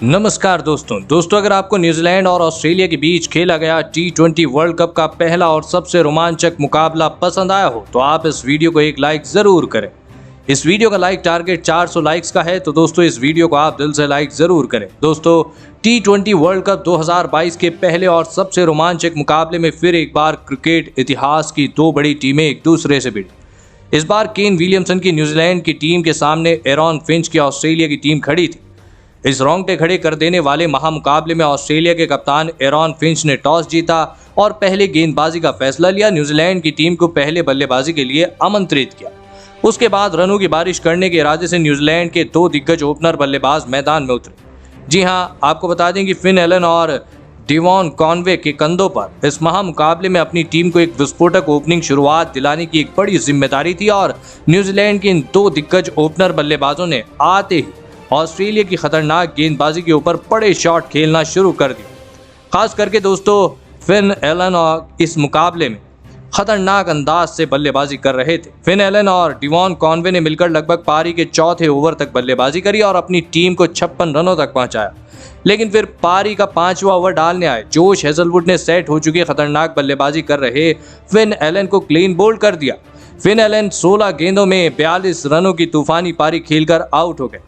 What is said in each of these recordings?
नमस्कार दोस्तों अगर आपको न्यूजीलैंड और ऑस्ट्रेलिया के बीच खेला गया T20 वर्ल्ड कप का पहला और सबसे रोमांचक मुकाबला पसंद आया हो तो आप इस वीडियो को एक लाइक जरूर करें। इस वीडियो का लाइक टारगेट 400 लाइक्स का है तो दोस्तों इस वीडियो को आप दिल से लाइक जरूर करें। दोस्तों T20 वर्ल्ड कप 2022 के पहले और सबसे रोमांचक मुकाबले में फिर एक बार क्रिकेट इतिहास की दो बड़ी टीमें एक दूसरे से भिड़ी। इस बार केन विलियमसन की न्यूजीलैंड की टीम के सामने एरॉन फिंच की ऑस्ट्रेलिया की टीम खड़ी थी। इस रोंगटे खड़े कर देने वाले महामुकाबले में ऑस्ट्रेलिया के कप्तान एरॉन फिंच ने टॉस जीता और पहले गेंदबाजी का फैसला लिया। न्यूजीलैंड की टीम को पहले बल्लेबाजी के लिए आमंत्रित किया। उसके बाद रनों की बारिश करने के इरादे से न्यूजीलैंड के दो दिग्गज ओपनर बल्लेबाज मैदान में उतरे। जी हां, आपको बता दें कि फिन एलन और डेवॉन कॉनवे के कंधों पर इस महामुकाबले में अपनी टीम को एक विस्फोटक ओपनिंग शुरुआत दिलाने की एक बड़ी जिम्मेदारी थी और न्यूजीलैंड के इन दो दिग्गज ओपनर बल्लेबाजों ने आते ही ऑस्ट्रेलिया की खतरनाक गेंदबाजी के ऊपर बड़े शॉट खेलना शुरू कर दिए। खास करके दोस्तों फिन एलन और इस मुकाबले में खतरनाक अंदाज से बल्लेबाजी कर रहे थे। फिन एलन और डेवॉन कॉनवे ने मिलकर लगभग पारी के चौथे ओवर तक बल्लेबाजी करी और अपनी टीम को 56 रनों तक पहुंचाया। लेकिन फिर पारी का 5वां ओवर डालने आए जोश हेजलवुड ने सेट हो चुके खतरनाक बल्लेबाजी कर रहे फिन एलन को क्लीन बोल्ड कर दिया। फिन एलन 16 गेंदों में 42 रनों की तूफानी पारी खेलकर आउट हो गए।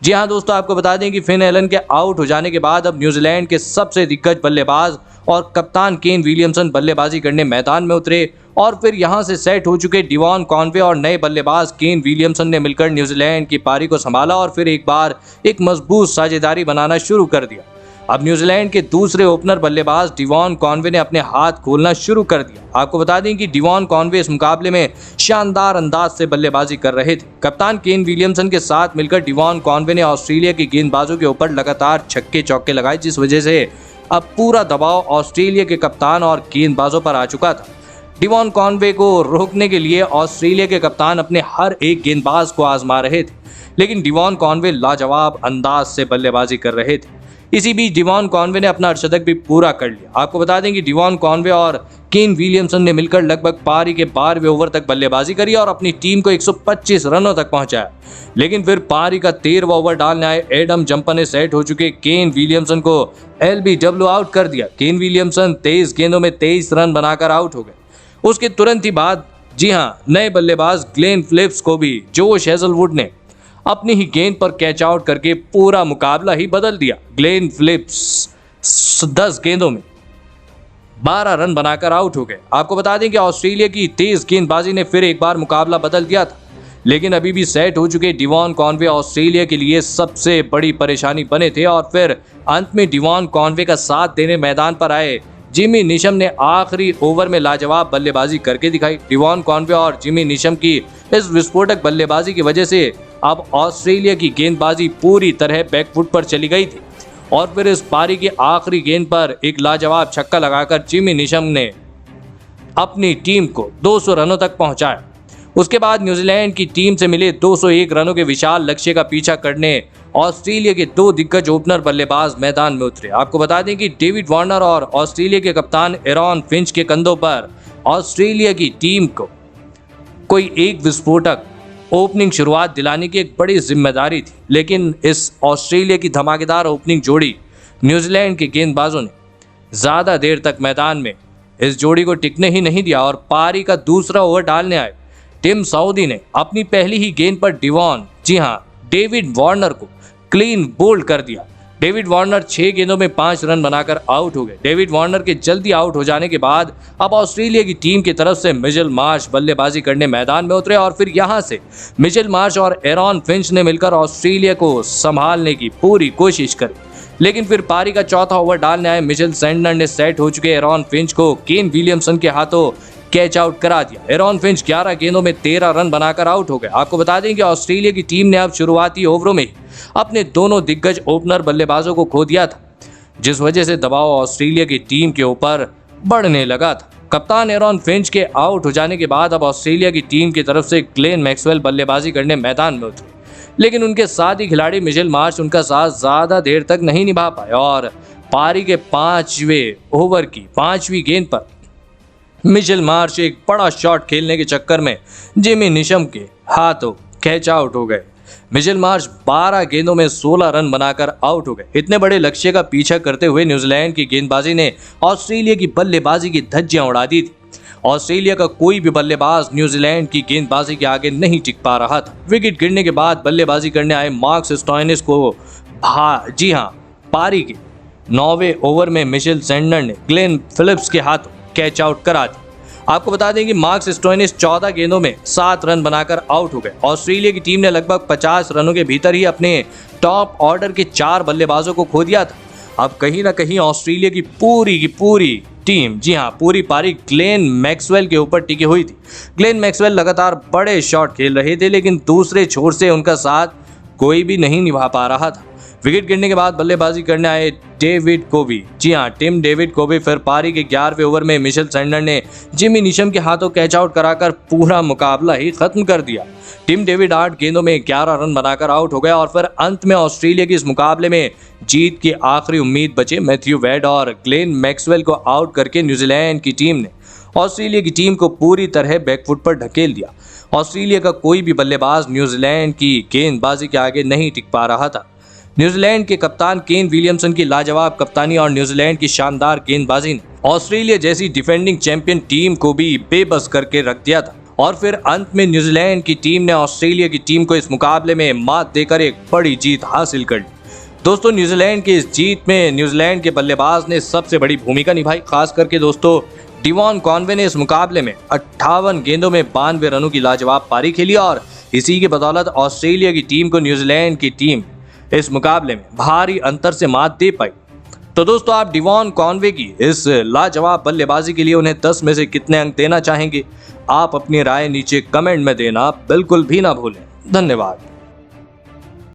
जी हाँ दोस्तों, आपको बता दें कि फिन एलन के आउट हो जाने के बाद अब न्यूजीलैंड के सबसे दिग्गज बल्लेबाज और कप्तान केन विलियमसन बल्लेबाजी करने मैदान में उतरे और फिर यहां से सेट हो चुके डेवॉन कॉनवे और नए बल्लेबाज केन विलियमसन ने मिलकर न्यूजीलैंड की पारी को संभाला और फिर एक बार एक मजबूत साझेदारी बनाना शुरू कर दिया। अब न्यूजीलैंड के दूसरे ओपनर बल्लेबाज डेवॉन कॉनवे ने अपने हाथ खोलना शुरू कर दिया। आपको बता दें कि डेवॉन कॉनवे इस मुकाबले में शानदार अंदाज से बल्लेबाजी कर रहे थे। कप्तान केन विलियमसन के साथ मिलकर डेवॉन कॉनवे ने ऑस्ट्रेलिया के गेंदबाजों के ऊपर लगातार छक्के चौके लगाए, जिस वजह से अब पूरा दबाव ऑस्ट्रेलिया के कप्तान और गेंदबाजों पर आ चुका था। डेवॉन कॉनवे को रोकने के लिए ऑस्ट्रेलिया के कप्तान अपने हर एक गेंदबाज को आजमा रहे थे, लेकिन डेवॉन कॉनवे लाजवाब अंदाज से बल्लेबाजी कर रहे थे। इसी बीच डेवॉन कॉनवे ने अपना अर्धशतक भी पूरा कर लिया। आपको बता दें कि डेवॉन कॉनवे और केन विलियमसन ने मिलकर लगभग पारी के 12वें ओवर तक बल्लेबाजी करी और अपनी टीम को 125 रनों तक पहुंचाया। लेकिन फिर पारी का 13वां ओवर डालने आए एडम जंपर ने सेट हो चुके केन विलियमसन को LBW आउट कर दिया। केन विलियमसन 23 गेंदों में 23 रन बनाकर आउट हो गए। उसके तुरंत ही बाद जी हाँ, नए बल्लेबाज ग्लेन फिलिप्स को भी जोश हेजलवुड ने अपनी ही गेंद पर कैच आउट करके पूरा मुकाबला ही बदल दिया। ग्लेन फिलिप्स 10 गेंदों में 12 रन बनाकर आउट हो गए। आपको बता दें कि ऑस्ट्रेलिया की तेज गेंदबाजी ने फिर एक बार मुकाबला बदल दिया था, लेकिन अभी भी सेट हो चुके डेवॉन कॉनवे ऑस्ट्रेलिया के लिए सबसे बड़ी परेशानी बने थे और फिर अंत में डेवॉन कॉनवे का साथ देने मैदान पर आए जिमी निशम ने आखिरी ओवर में लाजवाब बल्लेबाजी करके दिखाई। डेवॉन कॉनवे और जिमी निशम की इस विस्फोटक बल्लेबाजी की वजह से अब ऑस्ट्रेलिया की गेंदबाजी पूरी तरह बैकफुट पर चली गई थी और फिर इस पारी की आखिरी गेंद पर एक लाजवाब छक्का लगाकर जिमी निशम ने अपनी टीम को 200 रनों तक पहुंचाया। उसके बाद न्यूजीलैंड की टीम से मिले 201 रनों के विशाल लक्ष्य का पीछा करने ऑस्ट्रेलिया के दो दिग्गज ओपनर बल्लेबाज मैदान में उतरे। आपको बता दें कि डेविड वार्नर और ऑस्ट्रेलिया के कप्तान एरॉन फिंच के कंधों पर ऑस्ट्रेलिया की टीम को कोई एक विस्फोटक ओपनिंग शुरुआत दिलाने की एक बड़ी जिम्मेदारी थी, लेकिन इस ऑस्ट्रेलिया की धमाकेदार ओपनिंग जोड़ी न्यूजीलैंड के गेंदबाजों ने ज़्यादा देर तक मैदान में इस जोड़ी को टिकने ही नहीं दिया और पारी का दूसरा ओवर डालने आए टिम साउदी ने अपनी पहली ही गेंद पर डेविड वार्नर को क्लीन बोल्ड कर दिया। डेविड वार्नर 6 गेंदों में 5 रन बनाकर आउट हो गए। डेविड वार्नर के जल्दी आउट हो जाने के बाद अब ऑस्ट्रेलिया की टीम की तरफ से मिचेल मार्श बल्लेबाजी करने मैदान में उतरे और फिर यहां से मिचेल मार्श और एरॉन फिंच ने मिलकर ऑस्ट्रेलिया को संभालने की पूरी कोशिश करी। लेकिन फिर पारी का चौथा ओवर डालने आए मिचेल सैंडनर ने सेट हो चुके एरॉन फिंच को केन विलियमसन के हाथों कैच आउट करा दिया। एरॉन फिंच 11 गेंदों में 13 रन बनाकर आउट हो गए। आपको बता दें कि ऑस्ट्रेलिया की टीम ने अब शुरुआती ओवरों में अपने दोनों दिग्गज ओपनर बल्लेबाजों को खो दिया था, जिस वजह से दबाव ऑस्ट्रेलिया की टीम के ऊपर बढ़ने लगा था। कप्तान एरॉन फिंच के आउट हो जाने के बाद अब ऑस्ट्रेलिया की टीम की तरफ से ग्लेन मैक्सवेल बल्लेबाजी करने मैदान में उतरे, लेकिन उनके साथ ही खिलाड़ी मिचेल मार्श उनका साथ ज्यादा देर तक नहीं निभा पाए और पारी के 5वें ओवर की 5वीं गेंद पर मिचेल मार्श एक बड़ा शॉट खेलने के चक्कर में जिमी निशम के हाथों कैच आउट हो गए। मिचेल मार्श 12 गेंदों में 16 रन बनाकर आउट हो गए। इतने बड़े लक्ष्य का पीछा करते हुए न्यूजीलैंड की गेंदबाजी ने ऑस्ट्रेलिया की बल्लेबाजी की धज्जियां उड़ा दी थी। ऑस्ट्रेलिया का कोई भी बल्लेबाज न्यूजीलैंड की गेंदबाजी के आगे नहीं टिक पा रहा था। विकेट गिरने के बाद बल्लेबाजी करने आए मार्कस स्टोइनिस को पारी के 9वें ओवर में मिचेल सैंटनर ने ग्लेन फिलिप्स के हाथों कैच आउट करा दी। आपको बता दें कि मार्कस स्टोइनिस 14 गेंदों में 7 रन बनाकर आउट हो गए। ऑस्ट्रेलिया की टीम ने लगभग 50 रनों के भीतर ही अपने टॉप ऑर्डर के 4 बल्लेबाजों को खो दिया था। अब कहीं ना कहीं ऑस्ट्रेलिया की पूरी टीम, जी हाँ, पूरी पारी ग्लेन मैक्सवेल के ऊपर टिकी हुई थी। ग्लेन मैक्सवेल लगातार बड़े शॉट खेल रहे थे, लेकिन दूसरे छोर से उनका साथ कोई भी नहीं निभा पा रहा था। विकेट गिरने के बाद बल्लेबाजी करने आए डेविड कोबी, जी हाँ, टिम डेविड कोबी। फिर पारी के 11वें ओवर में मिचेल सैंटनर ने जिमी नीशम के हाथों कैच आउट कराकर पूरा मुकाबला ही खत्म कर दिया। टिम डेविड 8 गेंदों में 11 रन बनाकर आउट हो गया और फिर अंत में ऑस्ट्रेलिया की इस मुकाबले में जीत की आखिरी उम्मीद बचे मैथ्यू वेड और ग्लेन मैक्सवेल को आउट करके न्यूजीलैंड की टीम ने ऑस्ट्रेलिया की टीम को पूरी तरह बैकफुट पर ढकेल दिया। ऑस्ट्रेलिया का कोई भी बल्लेबाज न्यूजीलैंड की गेंदबाजी के आगे नहीं टिक पा रहा था। न्यूजीलैंड के कप्तान केन विलियमसन की लाजवाब कप्तानी और न्यूजीलैंड की शानदार गेंदबाजी ने ऑस्ट्रेलिया जैसी डिफेंडिंग चैंपियन टीम को भी बेबस करके रख दिया था और फिर अंत में न्यूजीलैंड की टीम ने ऑस्ट्रेलिया की टीम को इस मुकाबले में मात देकर एक बड़ी जीत हासिल कर ली। दोस्तों, न्यूजीलैंड की इस जीत में न्यूजीलैंड के बल्लेबाज ने सबसे बड़ी भूमिका निभाई। खास करके दोस्तों, डिवॉन कॉनवे ने इस मुकाबले में 58 गेंदों में 92 रनों की लाजवाब पारी खेली और इसी की बदौलत ऑस्ट्रेलिया की टीम को न्यूजीलैंड की टीम इस मुकाबले में भारी अंतर से मात दे पाई। तो दोस्तों, आप डिवॉन कॉनवे की इस लाजवाब बल्लेबाजी के लिए उन्हें 10 में से कितने अंक देना चाहेंगे? आप अपनी राय नीचे कमेंट में देना बिल्कुल भी ना भूलें। धन्यवाद।